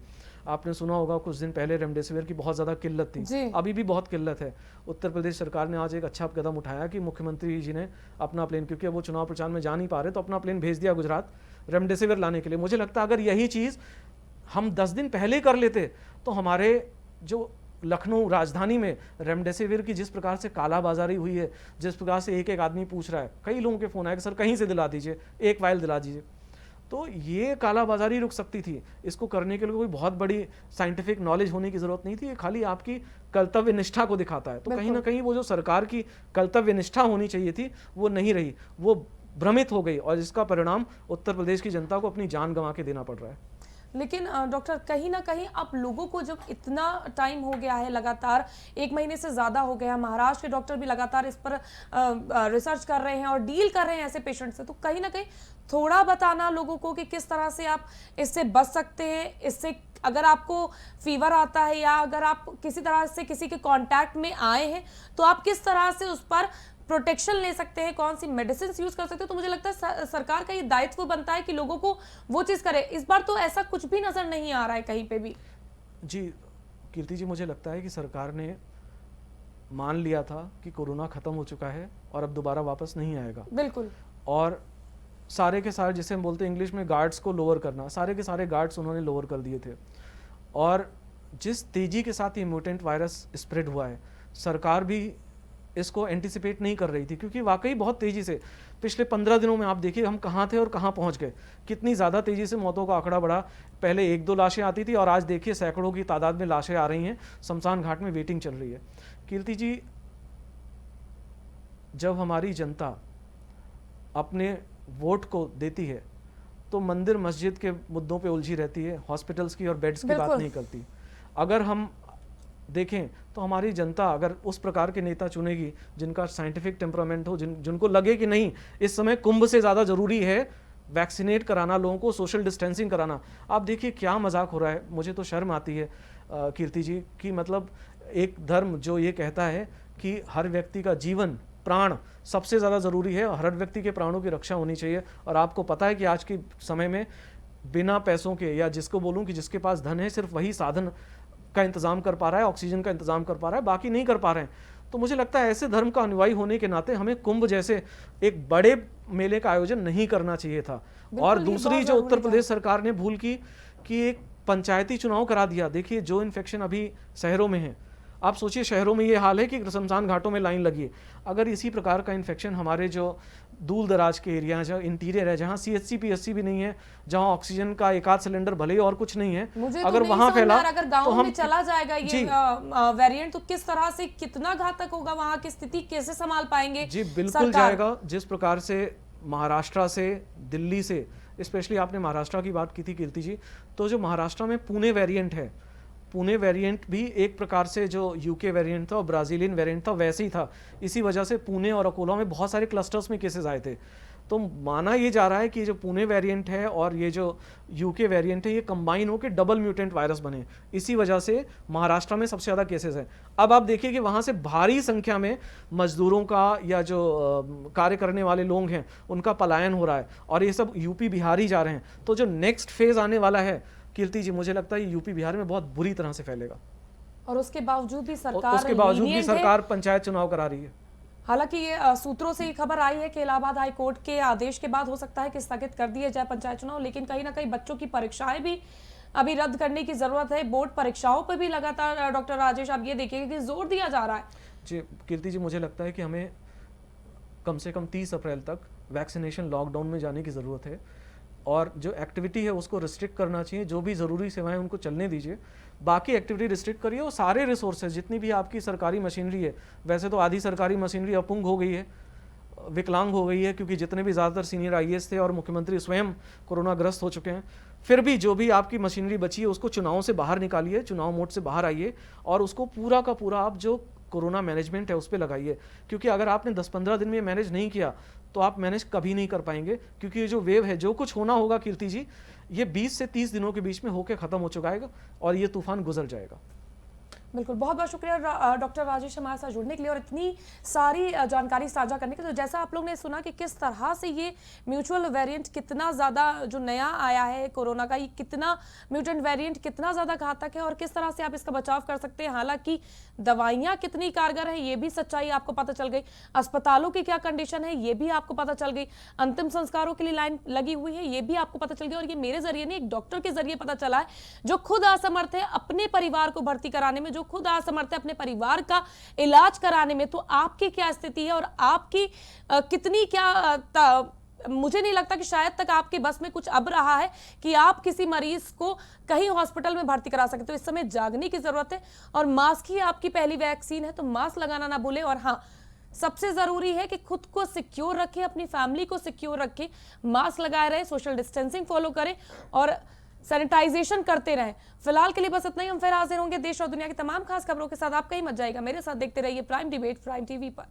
Speaker 2: आपने सुना होगा कुछ दिन पहले रेमडेसिविर की बहुत ज़्यादा किल्लत थी, अभी भी बहुत किल्लत है। उत्तर प्रदेश सरकार ने आज एक अच्छा कदम उठाया कि मुख्यमंत्री जी ने अपना प्लेन, क्योंकि वो चुनाव प्रचार में जा नहीं पा रहे, तो अपना प्लेन भेज दिया गुजरात रेमडेसिविर लाने के लिए। मुझे लगता है अगर यही चीज़ हम 10 दिन पहले कर लेते तो हमारे जो लखनऊ राजधानी में रेमडेसिविर की जिस प्रकार से कालाबाजारी हुई है, जिस प्रकार से एक आदमी पूछ रहा है, कई लोगों के फ़ोन आए कि सर कहीं से दिला दीजिए, एक वायल दिला दीजिए, तो ये कालाबाजारी रुक सकती थी। इसको करने के लिए कोई बहुत बड़ी साइंटिफिक नॉलेज होने की ज़रूरत नहीं थी, ये खाली आपकी कर्तव्य निष्ठा को दिखाता है। तो कहीं ना कहीं वो जो सरकार की कर्तव्य निष्ठा होनी चाहिए थी वो नहीं रही, वो भ्रमित हो गई, और इसका परिणाम उत्तर प्रदेश की जनता को अपनी जान गंवा के देना पड़ रहा है।
Speaker 1: लेकिन डॉक्टर, कहीं ना कहीं अब लोगों को जब इतना टाइम हो गया है, लगातार 1 महीने से ज़्यादा हो गया, महाराष्ट्र के डॉक्टर भी लगातार इस पर रिसर्च कर रहे हैं और डील कर रहे हैं ऐसे पेशेंट से, तो कहीं ना कहीं थोड़ा बताना लोगों को कि किस तरह से आप इससे बच सकते हैं। इससे अगर आपको फीवर आता है या अगर आप किसी तरह से किसी के कांटेक्ट में आए हैं तो आप किस तरह से उस पर प्रोटेक्शन ले सकते हैं, कौन सी मेडिसिन यूज कर सकते हैं। तो मुझे लगता है सरकार का ये दायित्व बनता है कि लोगों को वो चीज करे। इस बार तो ऐसा कुछ भी नजर नहीं आ रहा है कहीं पे भी।
Speaker 2: जी कीर्ति जी, मुझे लगता है कि सरकार ने मान लिया था कि कोरोना खत्म हो चुका है और अब दोबारा वापस नहीं आएगा।
Speaker 1: बिल्कुल।
Speaker 2: और सारे के सारे, जिसे हम बोलते हैं इंग्लिश में गार्ड्स को लोअर करना, सारे के सारे गार्ड्स उन्होंने लोअर कर दिए थे। और जिस तेजी के साथ ये म्यूटेंट वायरस स्प्रेड हुआ है, सरकार भी इसको एंटिसिपेट नहीं कर रही थी, क्योंकि वाकई बहुत तेज़ी से पिछले 15 दिनों में आप देखिए हम कहाँ थे और कहाँ पहुँच गए, कितनी ज़्यादा तेज़ी से मौतों का आंकड़ा बढ़ा। पहले 1-2 लाशें आती थी और आज देखिए सैकड़ों की तादाद में लाशें आ रही हैं, शमशान घाट में वेटिंग चल रही है। कीर्ति जी, जब हमारी जनता अपने वोट को देती है तो मंदिर मस्जिद के मुद्दों पे उलझी रहती है, हॉस्पिटल्स की और बेड्स की बात नहीं करती। अगर हम देखें तो हमारी जनता अगर उस प्रकार के नेता चुनेगी जिनका साइंटिफिक टेम्परामेंट हो, जिनको लगे कि नहीं इस समय कुंभ से ज़्यादा ज़रूरी है वैक्सीनेट कराना, लोगों को सोशल डिस्टेंसिंग कराना। आप देखिए क्या मजाक हो रहा है, मुझे तो शर्म आती है कीर्ति जी, कि मतलब एक धर्म जो ये कहता है कि हर व्यक्ति का जीवन प्राण सबसे ज़्यादा ज़रूरी है, हर व्यक्ति के प्राणों की रक्षा होनी चाहिए। और आपको पता है कि आज के समय में बिना पैसों के, या जिसको बोलूँ कि जिसके पास धन है सिर्फ वही साधन का इंतज़ाम कर पा रहा है, ऑक्सीजन का इंतज़ाम कर पा रहा है, बाकी नहीं कर पा रहे हैं। तो मुझे लगता है ऐसे धर्म का अनुयायी होने के नाते हमें कुंभ जैसे एक बड़े मेले का आयोजन नहीं करना चाहिए था। और दूसरी जो उत्तर प्रदेश सरकार ने भूल की कि एक पंचायती चुनाव करा दिया। देखिए जो इन्फेक्शन अभी शहरों में है, आप सोचिए शहरों में ये हाल है कि शमशान घाटों में लाइन लगी है। अगर इसी प्रकार का इन्फेक्शन हमारे जो दूर दराज के एरिया हैं, जहाँ इंटीरियर है, जहाँ CHC PSC भी नहीं है, जहाँ ऑक्सीजन का 1-8 सिलेंडर भले ही और कुछ नहीं है, अगर वहाँ फैला,
Speaker 1: अगर गाँव में चला जाएगा ये वेरिएंट, तो किस तरह से कितना घातक होगा, वहाँ की स्थिति कैसे संभाल पाएंगे?
Speaker 2: जी बिल्कुल जाएगा। जिस प्रकार से महाराष्ट्र से, दिल्ली से स्पेशली आपने महाराष्ट्र की बात की थी कीर्ति जी, तो जो महाराष्ट्र में पुणे वेरिएंट है, पुणे वेरिएंट भी एक प्रकार से जो यूके वेरिएंट था और ब्राज़ीलियन वेरिएंट था वैसे ही था। इसी वजह से पुणे और अकोला में बहुत सारे क्लस्टर्स में केसेस आए थे। तो माना ये जा रहा है कि जो पुणे वेरिएंट है और ये जो यूके वेरिएंट है ये कंबाइन होकर डबल म्यूटेंट वायरस बने, इसी वजह से महाराष्ट्र में सबसे ज़्यादा केसेस हैं। अब आप देखिए कि वहाँ से भारी संख्या में मजदूरों का या जो कार्य करने वाले लोग हैं उनका पलायन हो रहा है और ये सब यूपी बिहार ही जा रहे हैं। तो जो नेक्स्ट फेज़ आने वाला है कीर्ति जी, मुझे लगता है यूपी बिहार में बहुत बुरी तरह से फैलेगा।
Speaker 1: और उसके बावजूद भी सरकार
Speaker 2: पंचायत चुनाव करा रही है।
Speaker 1: हालांकि ये सूत्रों से ये खबर आई है कि इलाहाबाद हाई कोर्ट के आदेश के बाद हो सकता है कि स्थगित कर दिए जाए पंचायत चुनाव, लेकिन कहीं ना कहीं बच्चों की परीक्षाएं भी अभी रद्द करने की जरूरत है। बोर्ड परीक्षाओं पर भी लगातार डॉक्टर राजेश आप ये देखिएगा कि जोर दिया जा रहा है।
Speaker 2: जी कीर्ति जी, मुझे लगता है कि हमें कम से कम 30 अप्रैल तक वैक्सीनेशन लॉकडाउन में जाने की ज़रूरत है और जो एक्टिविटी है उसको रिस्ट्रिक्ट करना चाहिए। जो भी ज़रूरी सेवाएं उनको चलने दीजिए, बाकी एक्टिविटी रिस्ट्रिक्ट करिए। और सारे रिसोर्सेज जितनी भी आपकी सरकारी मशीनरी है, वैसे तो आधी सरकारी मशीनरी अपंग हो गई है, विकलांग हो गई है, क्योंकि जितने भी ज़्यादातर सीनियर IAS थे और मुख्यमंत्री स्वयं कोरोनाग्रस्त हो चुके हैं। फिर भी जो भी आपकी मशीनरी बची है उसको चुनाव से बाहर निकालिए, चुनाव मोड से बाहर आइए और उसको पूरा का पूरा आप जो कोरोना मैनेजमेंट है उस पर लगाइए। क्योंकि अगर आपने 10-15 दिन में मैनेज नहीं किया तो आप मैनेज कभी नहीं कर पाएंगे, क्योंकि ये जो वेव है, जो कुछ होना होगा कीर्ति जी, ये 20 से 30 दिनों के बीच में होकर खत्म हो चुका है और ये तूफान गुजर जाएगा।
Speaker 1: बिल्कुल, बहुत बहुत शुक्रिया डॉक्टर राजेश हमारे साथ जुड़ने के लिए और इतनी सारी जानकारी साझा करने के लिए। तो जैसा आप लोग ने सुना कि किस तरह से ये म्यूचुअल वेरिएंट कितना ज़्यादा जो नया आया है कोरोना का, ये कितना म्यूटेंट वेरिएंट कितना ज़्यादा घातक है और किस तरह से आप इसका बचाव कर सकते हैं। हालांकि दवाइयाँ कितनी कारगर है ये भी सच्चाई आपको पता चल गई, अस्पतालों की क्या कंडीशन है ये भी आपको पता चल गई, अंतिम संस्कारों के लिए लाइन लगी हुई है ये भी आपको पता चल गई। और ये मेरे जरिए नहीं, एक डॉक्टर के जरिए पता चला है जो खुद असमर्थ है अपने परिवार को भर्ती कराने में, जो खुद असमर्थ है अपने परिवार का इलाज कराने में। तो आपकी क्या स्थिति है और आपकी कितनी क्या मुझे नहीं लगता कि शायद तक आपके बस में कुछ अब रहा है कि आप किसी मरीज को कहीं हॉस्पिटल में भर्ती करा सकते। तो इस समय जागने की जरूरत है और मास्क ही आपकी पहली वैक्सीन है, तो मास्क लगाना ना भूलें। और हाँ, सबसे जरूरी है कि खुद को सिक्योर रखें, अपनी फैमिली को सिक्योर रखें, मास्क लगाए रहे, सोशल डिस्टेंसिंग फॉलो करें और सैनिटाइजेशन करते रहें। फिलहाल के लिए बस इतना ही। हम फिर हाजिर होंगे देश और दुनिया की तमाम खास खबरों के साथ। आप कहीं मत जाइएगा, मेरे साथ देखते रहिए प्राइम डिबेट प्राइम टीवी पर।